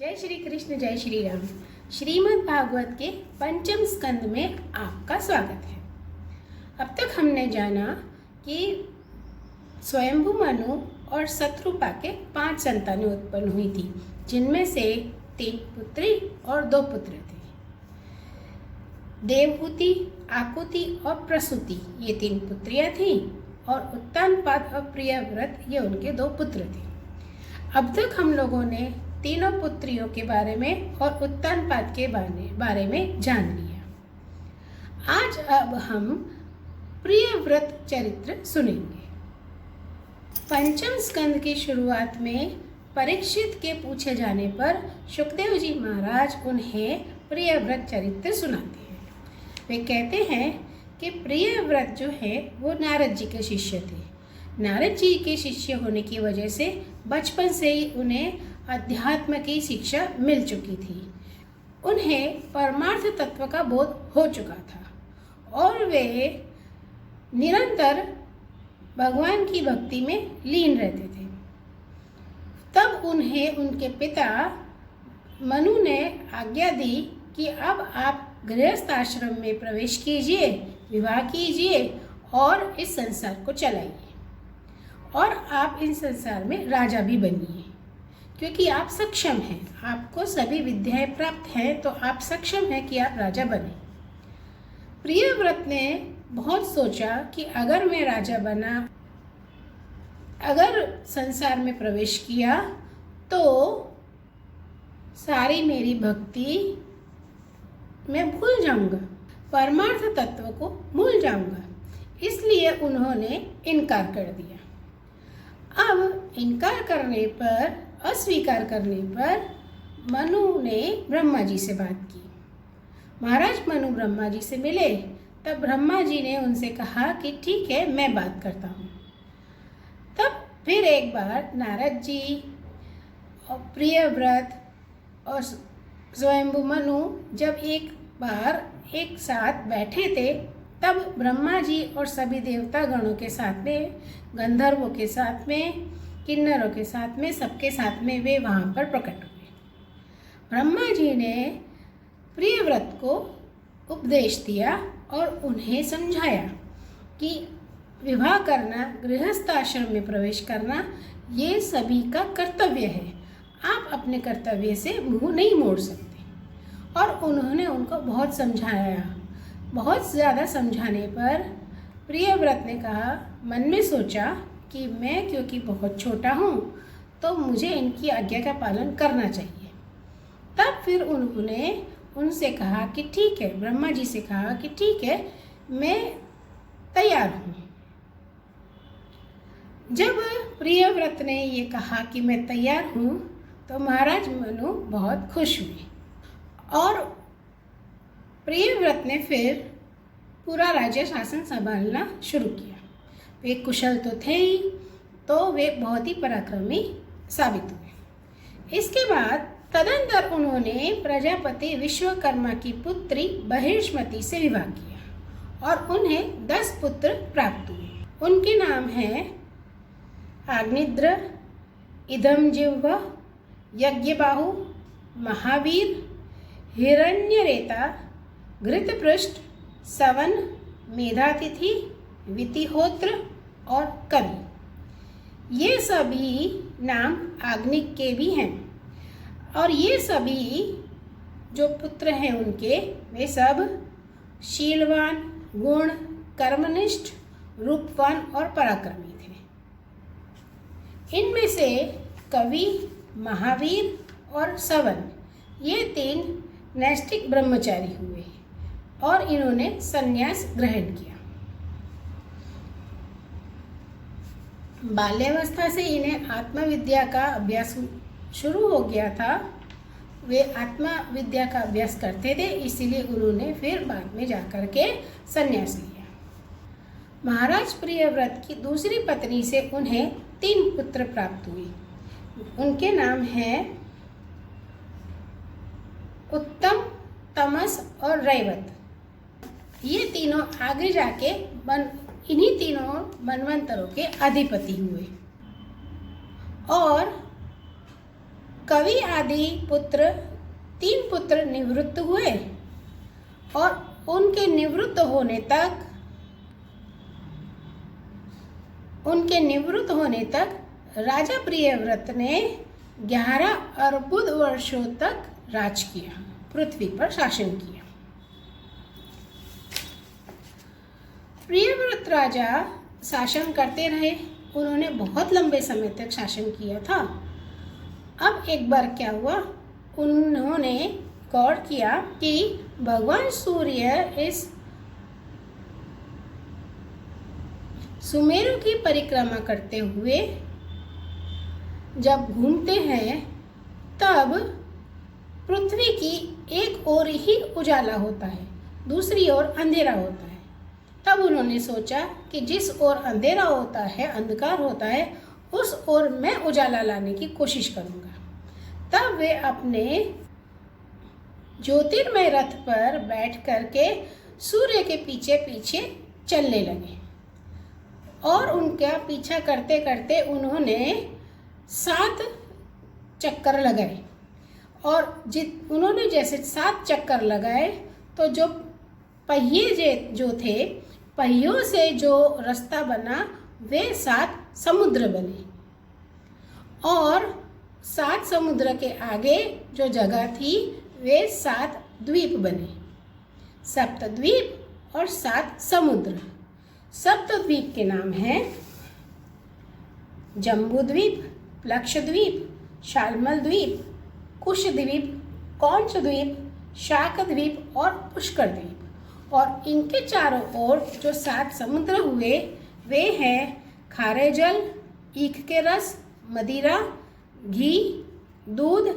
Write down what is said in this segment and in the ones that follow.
जय श्री कृष्ण, जय श्री राम। श्रीमद् भागवत के पंचम स्कंद में आपका स्वागत है। अब तक हमने जाना कि स्वयंभू मनु और शत्रुपा के 5 संतानें उत्पन्न हुई थी, जिनमें से 3 पुत्री और 2 पुत्र थे। देवहूति, आकुति और प्रसूति ये 3 पुत्रियां थीं और उत्तानपाद और प्रियव्रत ये उनके 2 पुत्र थे। अब तक हम लोगों ने तीनों पुत्रियों के बारे में और उत्तानपाद के बारे में जान लिया। आज अब हम प्रियव्रत चरित्र सुनेंगे। पंचम स्कंद की शुरुआत में परीक्षित के पूछे जाने पर सुखदेव जी महाराज उन्हें प्रियव्रत चरित्र सुनाते हैं। वे कहते हैं कि प्रियव्रत जो है वो नारद जी के शिष्य थे। नारद जी के शिष्य होने की वजह से बचपन से ही उन्हें अध्यात्म की शिक्षा मिल चुकी थी। उन्हें परमार्थ तत्व का बोध हो चुका था और वे निरंतर भगवान की भक्ति में लीन रहते थे। तब उन्हें उनके पिता मनु ने आज्ञा दी कि अब आप गृहस्थ आश्रम में प्रवेश कीजिए, विवाह कीजिए और इस संसार को चलाइए और आप इन संसार में राजा भी बनिए, क्योंकि आप सक्षम हैं, आपको सभी विद्याएं प्राप्त हैं, तो आप सक्षम हैं कि आप राजा बने। प्रियव्रत ने बहुत सोचा कि अगर मैं राजा बना, अगर संसार में प्रवेश किया तो सारी मेरी भक्ति मैं भूल जाऊंगा, परमार्थ तत्व को भूल जाऊंगा। इसलिए उन्होंने इनकार कर दिया। अब इनकार करने पर, अस्वीकार करने पर मनु ने ब्रह्मा जी से बात की। महाराज मनु ब्रह्मा जी से मिले, तब ब्रह्मा जी ने उनसे कहा कि ठीक है, मैं बात करता हूँ। तब फिर एक बार नारद जी और प्रियव्रत और स्वयंभू मनु जब एक बार एक साथ बैठे थे, तब ब्रह्मा जी और सभी देवता गणों के साथ में, गंधर्वों के साथ में, किन्नरों के साथ में, सबके साथ में वे वहाँ पर प्रकट हुए। ब्रह्मा जी ने प्रियव्रत को उपदेश दिया और उन्हें समझाया कि विवाह करना, गृहस्थ आश्रम में प्रवेश करना ये सभी का कर्तव्य है। आप अपने कर्तव्य से मुंह नहीं मोड़ सकते। और उन्होंने उनको बहुत समझाया। बहुत ज़्यादा समझाने पर प्रियव्रत ने कहा, मन में सोचा कि मैं क्योंकि बहुत छोटा हूँ तो मुझे इनकी आज्ञा का पालन करना चाहिए। तब फिर उन्होंने उनसे कहा कि ठीक है, ब्रह्मा जी से कहा कि ठीक है, मैं तैयार हूँ। जब प्रियव्रत ने ये कहा कि मैं तैयार हूँ तो महाराज मनु बहुत खुश हुए और प्रियव्रत ने फिर पूरा राज्य शासन संभालना शुरू किया। वे कुशल तो थे ही, तो वे बहुत ही पराक्रमी साबित हुए। इसके बाद तदंतर उन्होंने प्रजापति विश्वकर्मा की पुत्री बहिष्मति से विवाह किया और उन्हें 10 पुत्र प्राप्त हुए। उनके नाम हैं आग्निद्र, इदमजिह्वा, यज्ञबाहु, महावीर, हिरण्यरेता, घृतपृष्ठ, सवन, मेधातिथि, वितिहोत्र और कवि। ये सभी नाम आग्निक के भी हैं और ये सभी जो पुत्र हैं उनके, वे सब शीलवान, गुण, कर्मनिष्ठ, रूपवान और पराक्रमी थे। इनमें से कवि, महावीर और सवन ये 3 नैष्ठिक ब्रह्मचारी हुए और इन्होंने संन्यास ग्रहण किया। बाल्यावस्था से इन्हें आत्मविद्या का अभ्यास शुरू हो गया था। वे आत्मविद्या का अभ्यास करते थे, इसीलिए उन्होंने फिर बाद में जाकर के संन्यास लिया। महाराज प्रियव्रत की दूसरी पत्नी से उन्हें 3 पुत्र प्राप्त हुए। उनके नाम हैं उत्तम, तमस और रैवत। ये तीनों आगे जाके इन्हीं तीनों मनवंतरों के अधिपति हुए और कवि आदि पुत्र 3 पुत्र निवृत्त हुए और उनके निवृत्त होने तक राजा प्रियव्रत ने 11 अर्बुद वर्षों तक राज किया, पृथ्वी पर शासन किया। प्रियव्रत राजा शासन करते रहे, उन्होंने बहुत लंबे समय तक शासन किया था। अब एक बार क्या हुआ, उन्होंने गौर किया कि भगवान सूर्य इस सुमेरु की परिक्रमा करते हुए जब घूमते हैं तब पृथ्वी की एक ओर ही उजाला होता है, दूसरी ओर अंधेरा होता है। तब उन्होंने सोचा कि जिस ओर अंधेरा होता है, अंधकार होता है, उस ओर मैं उजाला लाने की कोशिश करूँगा। तब वे अपने ज्योतिर्मय रथ पर बैठ करके सूर्य के पीछे पीछे चलने लगे और उनका पीछा करते करते उन्होंने 7 चक्कर लगाए। और उन्होंने जैसे 7 चक्कर लगाए तो जो पहिए जो थे, पहियों से जो रास्ता बना वे 7 समुद्र बने और 7 समुद्र के आगे जो जगह थी वे 7 द्वीप बने, सप्तद्वीप और 7 समुद्र। सप्तद्वीप के नाम हैं जम्बूद्वीप, लक्षद्वीप, शालमल द्वीप, कुशद्वीप, कौंच द्वीप, शाकद्वीप और पुष्कर द्वीप। और इनके चारों ओर जो 7 समुद्र हुए वे हैं खारे जल, ईख के रस, मदिरा, घी, दूध,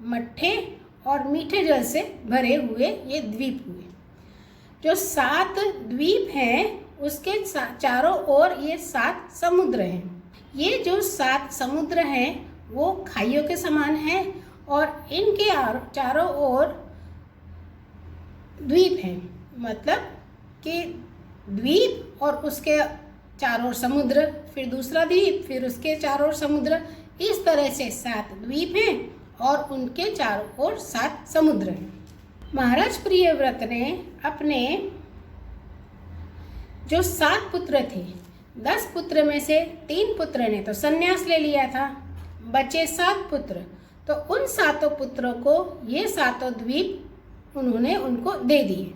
मट्ठे और मीठे जल से भरे हुए ये द्वीप हुए। जो 7 द्वीप हैं उसके चारों ओर ये 7 समुद्र हैं। ये जो 7 समुद्र हैं वो खाइयों के समान हैं और इनके चारों ओर द्वीप हैं, मतलब कि द्वीप और उसके चारों ओर समुद्र, फिर दूसरा द्वीप, फिर उसके चारों ओर समुद्र। इस तरह से 7 द्वीप हैं और उनके चारों ओर 7 समुद्र हैं। महाराज प्रियव्रत ने अपने जो 7 पुत्र थे, 10 पुत्र में से 3 पुत्र ने तो संन्यास ले लिया था, बचे 7 पुत्र। तो उन 7 पुत्रों को ये 7 द्वीप उन्होंने उनको दे दिए।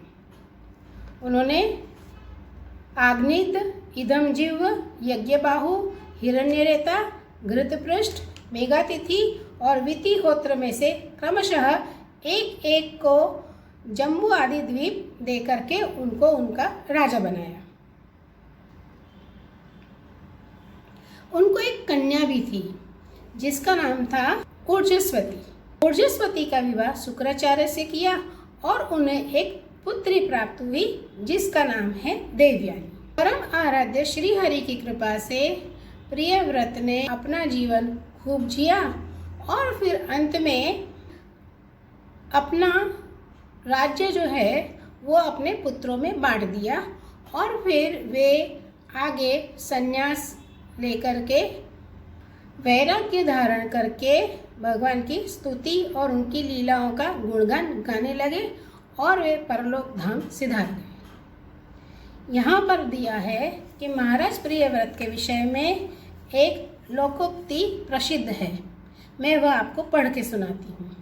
उन्होंने आग्निद, इदमजिह्व, यज्ञबाहु, हिरण्यरेता, घृतपृष्ठ, मेघातिथि और वितिहोत्र में से क्रमशः एक एक को जम्बू आदि द्वीप दे करके उनको उनका राजा बनाया। उनको एक कन्या भी थी जिसका नाम था ऊर्जस्वती। ऊर्जस्वती का विवाह शुक्राचार्य से किया और उन्हें एक पुत्री प्राप्त हुई जिसका नाम है देवयानी। परम आराध्य श्री हरि की कृपा से प्रियव्रत ने अपना जीवन खूब जिया और फिर अंत में अपना राज्य जो है वो अपने पुत्रों में बांट दिया और फिर वे आगे संन्यास लेकर के वैराग्य धारण करके भगवान की स्तुति और उनकी लीलाओं का गुणगान गाने लगे और वे परलोक धाम सिधार गए। यहाँ पर दिया है कि महाराज प्रियव्रत के विषय में एक लोकोक्ति प्रसिद्ध है, मैं वह आपको पढ़ के सुनाती हूँ।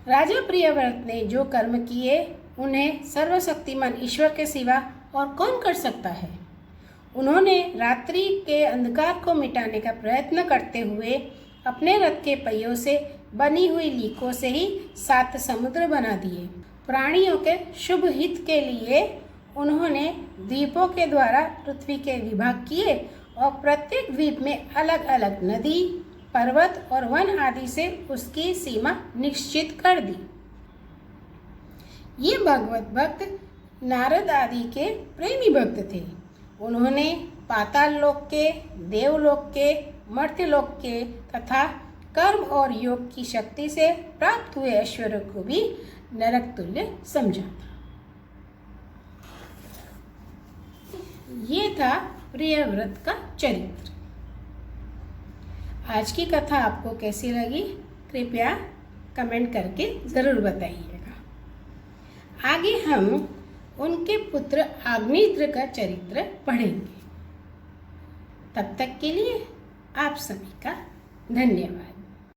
राजा प्रियव्रत ने जो कर्म किए उन्हें सर्वशक्तिमान ईश्वर के सिवा और कौन कर सकता है। उन्होंने रात्रि के अंधकार को मिटाने का प्रयत्न करते हुए अपने रथ के पहियों से बनी हुई लीकों से ही 7 समुद्र बना दिए। प्राणियों के शुभ हित के लिए उन्होंने द्वीपों के द्वारा पृथ्वी के विभाग किए और प्रत्येक द्वीप में अलग अलग नदी, पर्वत और वन आदि से उसकी सीमा निश्चित कर दी। ये भगवत भक्त नारद आदि के प्रेमी भक्त थे। उन्होंने पाताल लोक के, देवलोक के, मर्त्यलोक के तथा कर्म और योग की शक्ति से प्राप्त हुए ऐश्वर्य को भी नरक तुल्य समझा था। ये था प्रियव्रत का चरित्र। आज की कथा आपको कैसी लगी कृपया कमेंट करके ज़रूर बताइएगा। आगे हम उनके पुत्र अग्निद्र का चरित्र पढ़ेंगे। तब तक के लिए आप सभी का धन्यवाद।